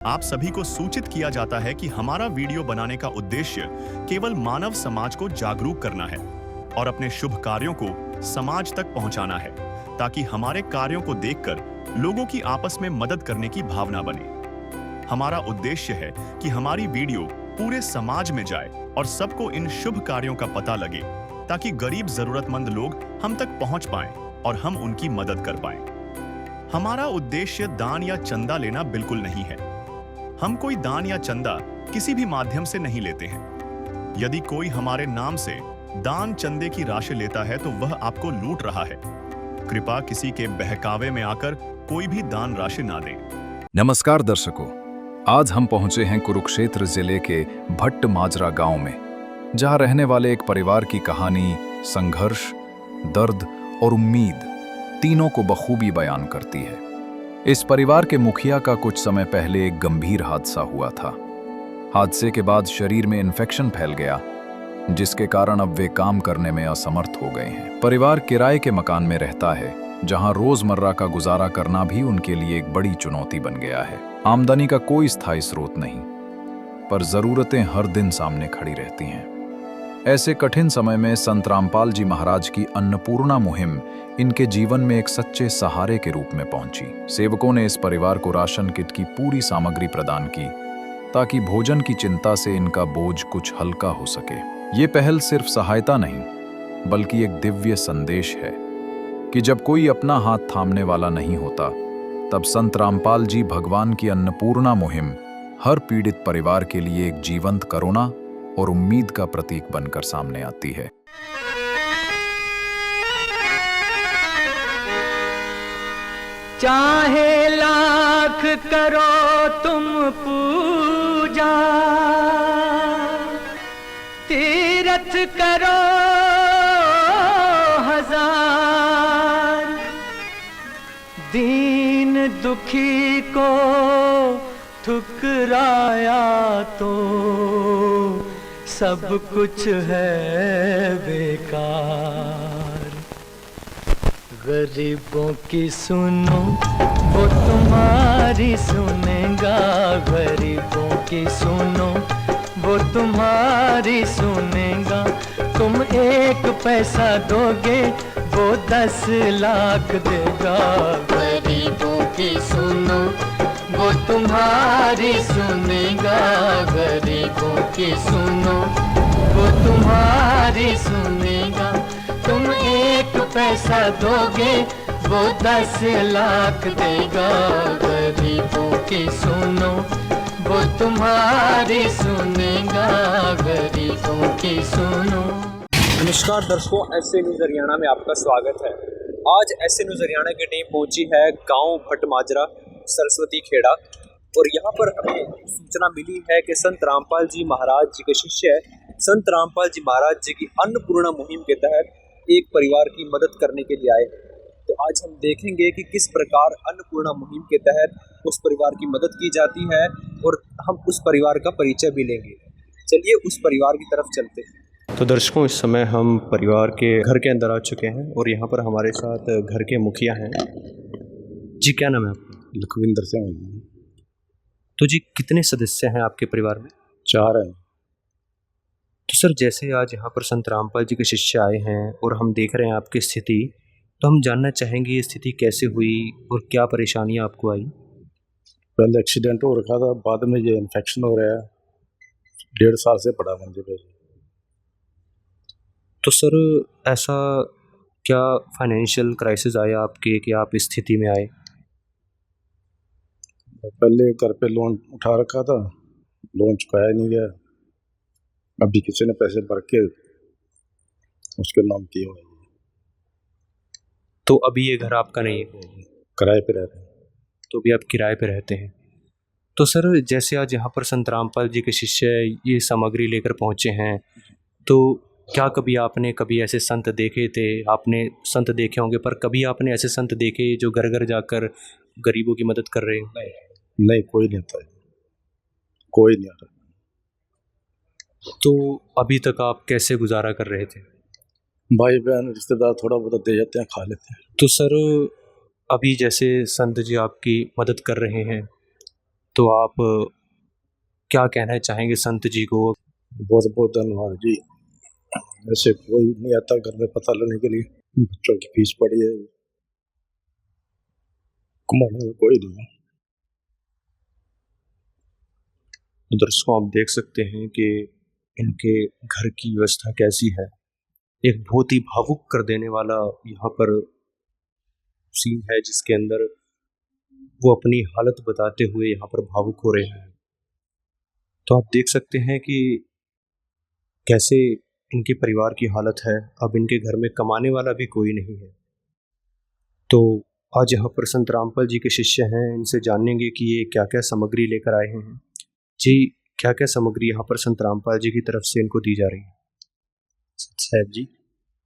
आप सभी को सूचित किया जाता है कि हमारा वीडियो बनाने का उद्देश्य केवल मानव समाज को जागरूक करना है और अपने शुभ कार्यों को समाज तक पहुंचाना है, ताकि हमारे कार्यों को देखकर लोगों की आपस में मदद करने की भावना बने। हमारा उद्देश्य है कि हमारी वीडियो पूरे समाज में जाए और सबको इन शुभ कार्यों का पता लगे, ताकि गरीब जरूरतमंद लोग हम तक पहुंच पाएं और हम उनकी मदद कर पाएं। हमारा उद्देश्य दान या चंदा लेना बिल्कुल नहीं है। हम कोई दान या चंदा किसी भी माध्यम से नहीं लेते हैं। यदि कोई हमारे नाम से दान चंदे की राशि लेता है तो वह आपको लूट रहा है। कृपया किसी के बहकावे में आकर कोई भी दान राशि ना दें। नमस्कार दर्शकों, आज हम पहुंचे हैं कुरुक्षेत्र जिले के भट्ट माजरा गांव में, जहां रहने वाले एक परिवार की कहानी संघर्ष, दर्द और उम्मीद तीनों को बखूबी बयान करती है। इस परिवार के मुखिया का कुछ समय पहले एक गंभीर हादसा हुआ था। हादसे के बाद शरीर में इन्फेक्शन फैल गया, जिसके कारण अब वे काम करने में असमर्थ हो गए हैं। परिवार किराए के मकान में रहता है, जहां रोजमर्रा का गुजारा करना भी उनके लिए एक बड़ी चुनौती बन गया है। आमदनी का कोई स्थायी स्रोत नहीं, पर जरूरतें हर दिन सामने खड़ी रहती हैं। ऐसे कठिन समय में संत रामपाल जी महाराज की अन्नपूर्णा मुहिम इनके जीवन में एक सच्चे सहारे के रूप में पहुंची। सेवकों ने इस परिवार को राशन किट की पूरी सामग्री प्रदान की, ताकि भोजन की चिंता से इनका बोझ कुछ हल्का हो सके। ये पहल सिर्फ सहायता नहीं, बल्कि एक दिव्य संदेश है कि जब कोई अपना हाथ थामने वाला नहीं होता, तब संत रामपाल जी भगवान की अन्नपूर्णा मुहिम हर पीड़ित परिवार के लिए एक जीवंत करुणा और उम्मीद का प्रतीक बनकर सामने आती है। चाहे लाख करो तुम पूजा, तीरथ करो हजार, दीन दुखी को ठुकराया तो सब कुछ है बेकार। गरीबों की सुनो वो तुम्हारी सुनेगा, गरीबों की सुनो वो तुम्हारी सुनेगा। तुम 1 पैसा दोगे वो 10 लाख देगा। गरीबों की सुनो वो तुम्हारी सुनेगा, गरीबों की सुनो वो तुम्हारी सुनेगा। तुम 1 पैसा दोगे वो 10 लाख देगा। गरीबों की सुनो वो तुम्हारी सुनेगा, गरीबों की सुनो। नमस्कार दर्शकों, ऐसे न्यूज़ हरियाणा में आपका स्वागत है। आज ऐसे न्यूज़ हरियाणा की टीम पहुंची है गांव भट्ट माजरा सरस्वती खेड़ा, और यहाँ पर हमें सूचना मिली है कि संत रामपाल जी महाराज जी के शिष्य संत रामपाल जी महाराज जी की अन्नपूर्णा मुहिम के तहत एक परिवार की मदद करने के लिए आए। तो आज हम देखेंगे कि किस प्रकार अन्नपूर्णा मुहिम के तहत उस परिवार की मदद की जाती है, और हम उस परिवार का परिचय भी लेंगे। चलिए उस परिवार की तरफ चलते हैं। तो दर्शकों, इस समय हम परिवार के घर के अंदर आ चुके हैं, और यहाँ पर हमारे साथ घर के मुखिया हैं। जी, क्या नाम है आपका? लखविंदर सिंह। तो जी, कितने सदस्य हैं आपके परिवार में? 4 हैं। तो सर, जैसे आज यहाँ पर संत रामपाल जी के शिष्य आए हैं और हम देख रहे हैं आपकी स्थिति, तो हम जानना चाहेंगे ये स्थिति कैसे हुई और क्या परेशानियाँ आपको आई? पहले एक्सीडेंट हो रखा था, बाद में ये इन्फेक्शन हो रहा है। 1.5 साल से पड़ा मंजे पे। तो सर, ऐसा क्या फाइनेंशियल क्राइसिस आया आपके कि आप इस स्थिति में आए? पहले घर पे लोन उठा रखा था, लोन चुकाया नहीं गया। अभी किसी ने पैसे भर के उसके नाम किए हुए। तो अभी ये घर आपका नहीं है? किराए पे रह रहे हैं। तो अभी आप किराए पे रहते हैं। तो सर, जैसे आज यहाँ पर संत रामपाल जी के शिष्य ये सामग्री लेकर पहुँचे हैं, तो क्या कभी आपने ऐसे संत देखे थे? आपने संत देखे होंगे, पर कभी आपने ऐसे संत देखे जो घर घर जाकर गरीबों की मदद कर रहे हैं? नहीं, कोई नहीं आता, कोई नहीं आता। तो अभी तक आप कैसे गुजारा कर रहे थे? भाई बहन रिश्तेदार थोड़ा बहुत दे जाते हैं, खा लेते हैं। तो सर, अभी जैसे संत जी आपकी मदद कर रहे हैं, तो आप क्या कहना चाहेंगे संत जी को? बहुत बहुत धन्यवाद जी। ऐसे कोई नहीं आता घर में पता लेने के लिए, बच्चों की फीस पड़ी है, कमाने वाला कोई नहीं है। तो दर्शकों आप देख सकते हैं कि इनके घर की व्यवस्था कैसी है। एक बहुत ही भावुक कर देने वाला यहाँ पर सीन है, जिसके अंदर वो अपनी हालत बताते हुए यहाँ पर भावुक हो रहे हैं। तो आप देख सकते हैं कि कैसे इनके परिवार की हालत है। अब इनके घर में कमाने वाला भी कोई नहीं है। तो आज यहाँ पर संत रामपाल जी के शिष्य हैं, इनसे जानेंगे कि ये क्या क्या सामग्री लेकर आए हैं। जी, क्या क्या सामग्री यहाँ पर संत रामपाल जी की तरफ से इनको दी जा रही है? साहब जी,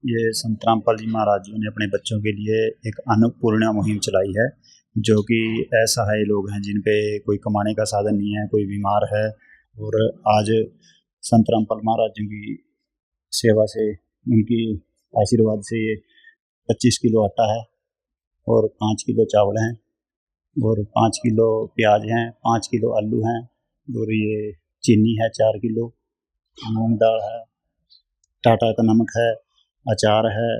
ये संत रामपाल जी महाराज जी ने अपने बच्चों के लिए एक अन्नपूर्णा मुहिम चलाई है, जो कि असहाय लोग हैं जिन पे कोई कमाने का साधन नहीं है, कोई बीमार है। और आज संत रामपाल महाराज जी की सेवा से, उनकी आशीर्वाद से ये 25 किलो आटा है और 5 किलो चावल हैं और 5 किलो प्याज हैं, 5 किलो आलू हैं और ये चीनी है 4 किलो, मूंग दाल है, टाटा का नमक है, अचार है,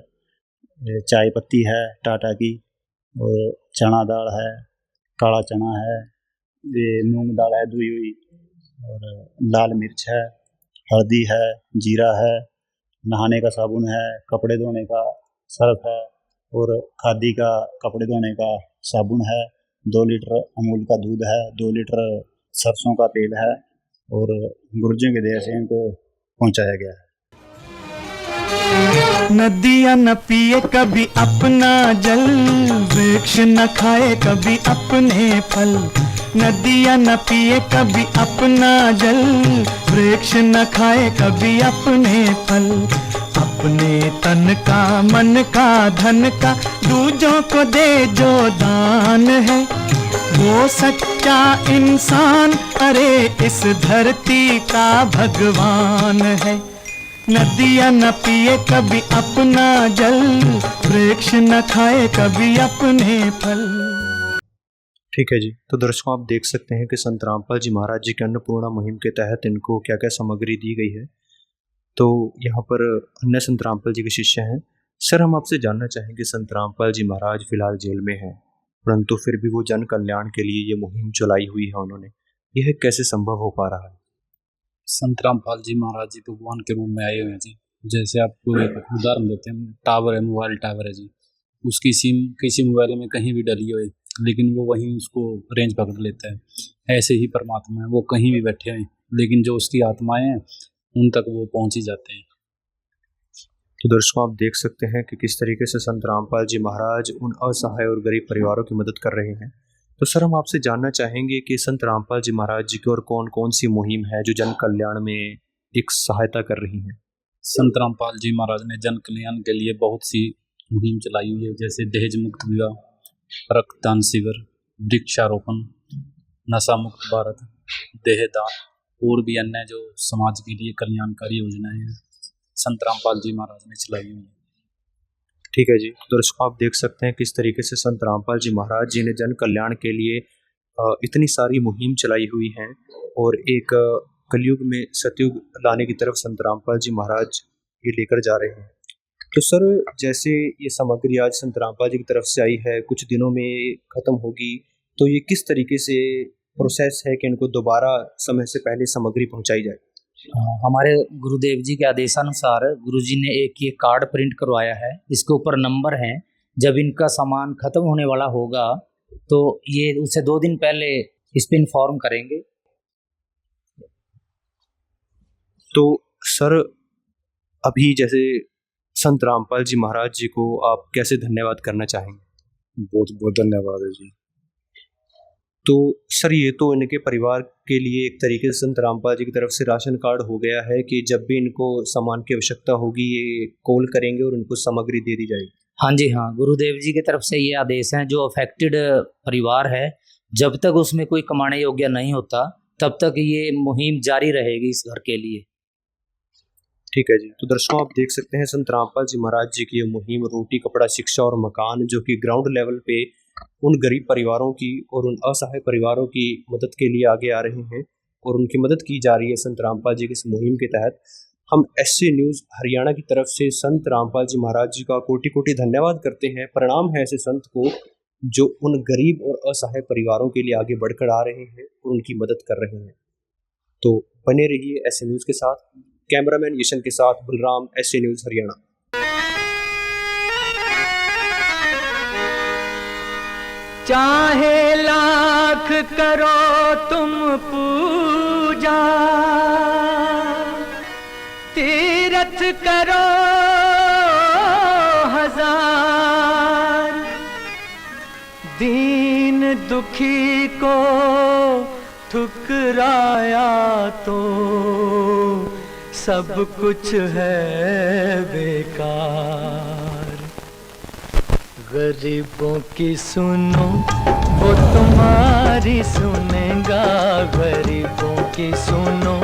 चाय पत्ती है टाटा की, और चना दाल है, काला चना है, ये मूंग दाल है धुई हुई, और लाल मिर्च है, हल्दी है, जीरा है, नहाने का साबुन है, कपड़े धोने का सर्फ है और खादी का कपड़े धोने का साबुन है, 2 लीटर अमूल का दूध है, 2 लीटर सरसों का तेल है और गुरुजियों के देह से इनको पहुंचाया गया है। नदियाँ न पिए कभी अपना जल, वृक्ष न खाए कभी अपने फल। नदियाँ न पिए कभी अपना जल, वृक्ष न खाए कभी अपने फल। अपने तन का, मन का, धन का दूजों को दे जो दान है, वो सच्चा इंसान, अरे इस धरती का भगवान है। नदियाँ न पिए कभी अपना जल, वृक्ष न खाए कभी अपने फल। ठीक है जी। तो दर्शकों आप देख सकते हैं कि संत रामपाल जी महाराज जी के अन्नपूर्णा मुहिम के तहत इनको क्या क्या सामग्री दी गई है। तो यहाँ पर अन्य संत रामपाल जी के शिष्य हैं। सर, हम आपसे जानना चाहेंगे, संत रामपाल जी महाराज फिलहाल जेल में हैं, परंतु फिर भी वो जन कल्याण के लिए ये मुहिम चलाई हुई है उन्होंने, यह कैसे संभव हो पा रहा है? संत रामपाल जी महाराज जी तो भगवान के रूप में आए हुए हैं जी। जैसे आपको एक उदाहरण देते हैं, टावर है, मोबाइल टावर है जी, उसकी सिम किसी मोबाइल में कहीं भी डली हो, लेकिन वो वहीं उसको रेंज पकड़ लेता है। ऐसे ही परमात्मा है, वो कहीं भी बैठे हैं, लेकिन जो उसकी आत्माएं हैं उन तक वो पहुंच ही जाते हैं। तो दर्शकों आप देख सकते हैं कि किस तरीके से संत रामपाल जी महाराज उन असहाय और गरीब परिवारों की मदद कर रहे हैं। तो सर, हम आपसे जानना चाहेंगे कि संत रामपाल जी महाराज जी की और कौन कौन सी मुहिम है जो जन कल्याण में एक सहायता कर रही है? संत रामपाल जी महाराज ने जन कल्याण के लिए बहुत सी मुहिम चलाई हुई है, जैसे दहेज मुक्त विवाह, रक्तदान शिविर, वृक्षारोपण, नशा मुक्त भारत, देहदान और भी अन्य जो समाज के लिए कल्याणकारी योजनाएं हैं संत रामपाल जी महाराज ने चलाई हुई है। ठीक है जी। तो दर्शकों आप देख सकते हैं किस तरीके से संत रामपाल जी महाराज जी ने जन कल्याण के लिए इतनी सारी मुहिम चलाई हुई हैं और एक कलयुग में सतयुग लाने की तरफ संत रामपाल जी महाराज ये लेकर जा रहे हैं। तो सर, जैसे ये सामग्री आज संत रामपाल जी की तरफ से आई है, कुछ दिनों में खत्म होगी, तो ये किस तरीके से प्रोसेस है कि इनको दोबारा समय से पहले सामग्री पहुंचाई जाए? हमारे गुरुदेव जी के आदेशानुसार गुरुजी ने एक ये कार्ड प्रिंट करवाया है, इसके ऊपर नंबर हैं। जब इनका सामान खत्म होने वाला होगा तो ये उससे 2 दिन पहले इस पे इन्फॉर्म करेंगे। तो सर, अभी जैसे संत रामपाल जी महाराज जी को आप कैसे धन्यवाद करना चाहेंगे? बहुत बहुत धन्यवाद है जी। तो सर, ये तो इनके परिवार के लिए एक तरीके से संत रामपाल जी की तरफ से राशन कार्ड हो गया है कि जब भी इनको सामान की आवश्यकता होगी ये कॉल करेंगे और उनको सामग्री दे दी जाएगी। हाँ जी, हाँ, गुरुदेव जी की तरफ से ये आदेश हैं, जो अफेक्टेड परिवार है जब तक उसमें कोई कमाने योग्य नहीं होता तब तक ये मुहिम जारी रहेगी इस घर के लिए। ठीक है जी। तो दर्शकों आप देख सकते हैं संत रामपाल जी महाराज जी की ये मुहिम रोटी, कपड़ा, शिक्षा और मकान, जो कि ग्राउंड लेवल पे उन गरीब परिवारों की और उन असहाय परिवारों की मदद के लिए आगे आ रहे हैं और उनकी मदद की जा रही है संत रामपाल जी की इस मुहिम के तहत। हम SC न्यूज़ हरियाणा की तरफ से संत रामपाल जी महाराज जी का कोटि कोटि धन्यवाद करते हैं। प्रणाम है ऐसे संत को जो उन गरीब और असहाय परिवारों के लिए आगे बढ़कर आ रहे हैं और उनकी मदद कर रहे हैं। तो बने रहिए SC न्यूज़ के साथ। कैमरामैन यशन के साथ बलराम, SC न्यूज़ हरियाणा। चाहे लाख करो तुम पूजा, तीरथ करो हजार, दीन दुखी को ठुकराया तो सब कुछ है बेकार। गरीबों की सुनो वो तुम्हारी सुनेगा, गरीबों की सुनो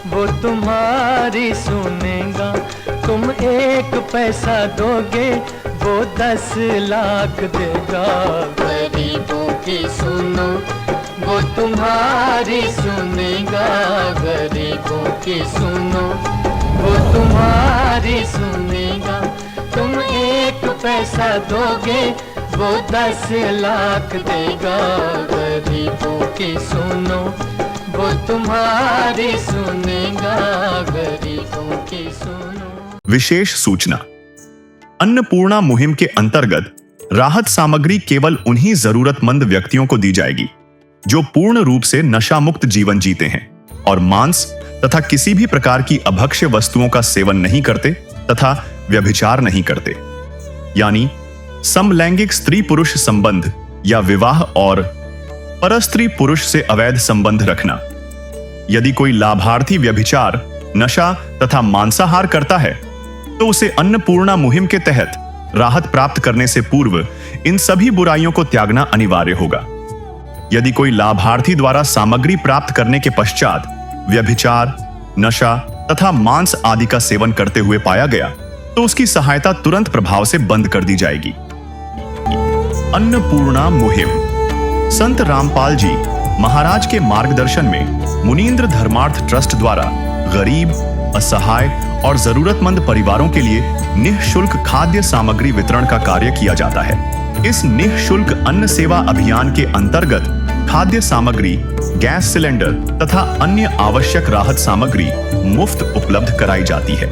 वो तुम्हारी सुनेगा। तुम 1 पैसा दोगे वो 10 लाख देगा। गरीबों की सुनो वो तुम्हारी सुनेगा, गरीबों की सुनो वो तुम्हारी सुनेगा। तुम 1 पैसा दोगे वो 10 लाख देगा। गरीबों की सुनो वो तुम्हारी सुनेगा, गरीबों की सुनो। विशेष सूचना। अन्नपूर्णा मुहिम के अंतर्गत राहत सामग्री केवल उन्हीं जरूरतमंद व्यक्तियों को दी जाएगी जो पूर्ण रूप से नशा मुक्त जीवन जीते हैं और मांस तथा किसी भी प्रकार की अभक्ष्य वस्तुओं का सेवन नहीं करते तथा व्यभिचार नहीं करते, यानी समलैंगिक स्त्री पुरुष संबंध या विवाह और परस्त्री पुरुष से अवैध संबंध रखना। यदि कोई लाभार्थी व्यभिचार, नशा तथा मांसाहार करता है तो उसे अन्नपूर्णा मुहिम के तहत राहत प्राप्त करने से पूर्व इन सभी बुराइयों को त्यागना अनिवार्य होगा। यदि कोई लाभार्थी द्वारा सामग्री प्राप्त करने के पश्चात व्यभिचार, नशा तथा मांस आदि का सेवन करते हुए पाया गया तो उसकी सहायता तुरंत प्रभाव से बंद कर दी जाएगी। अन्नपूर्णा मुहिम। संत रामपाल जी महाराज के मार्गदर्शन में मुनींद्र धर्मार्थ ट्रस्ट द्वारा गरीब, असहाय और जरूरतमंद परिवारों के लिए निःशुल्क खाद्य सामग्री वितरण का कार्य किया जाता है। इस निःशुल्क अन्न सेवा अभियान के अंतर्गत खाद्य सामग्री, गैस सिलेंडर तथा अन्य आवश्यक राहत सामग्री मुफ्त उपलब्ध कराई जाती है।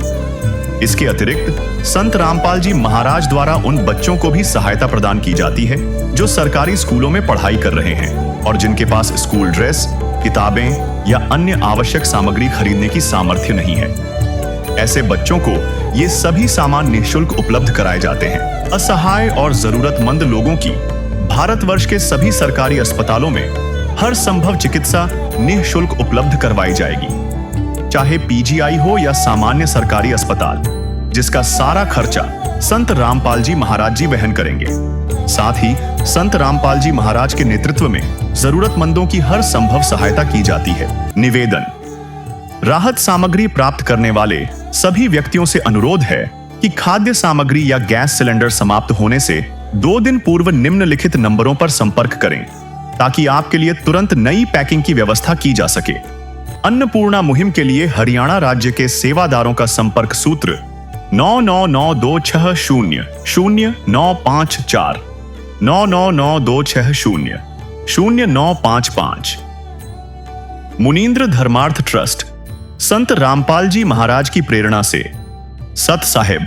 इसके अतिरिक्त संत रामपाल जी महाराज द्वारा उन बच्चों को भी सहायता प्रदान की जाती है जो सरकारी स्कूलों में पढ़ाई कर रहे हैं और जिनके पास स्कूल ड्रेस, किताबें या अन्य आवश्यक सामग्री खरीदने की सामर्थ्य नहीं है। ऐसे बच्चों को ये सभी सामान निःशुल्क उपलब्ध कराए जाते हैं। असहाय और जरूरतमंद लोगों की भारतवर्ष के सभी सरकारी अस्पतालों में हर संभव चिकित्सा निःशुल्क उपलब्ध करवाई जाएगी, चाहे PGI हो या सामान्य सरकारी अस्पताल, जिसका सारा खर्चा संत रामपाल जी महाराज जी वहन करेंगे। साथ ही संत रामपाल जी महाराज के नेतृत्व में जरूरतमंदों की हर संभव सहायता की जाती है। निवेदन। राहत सामग्री प्राप्त करने वाले सभी व्यक्तियों से अनुरोध है कि खाद्य सामग्री या गैस सिलेंडर समाप्त होने से 2 दिन पूर्व निम्नलिखित नंबरों पर संपर्क करें ताकि आपके लिए तुरंत नई पैकिंग की व्यवस्था की जा सके। अन्नपूर्णा मुहिम के लिए हरियाणा राज्य के सेवादारों का संपर्क सूत्र 9992600954 9992600955। मुनींद्र धर्मार्थ ट्रस्ट संत रामपाल जी महाराज की प्रेरणा से सत साहिब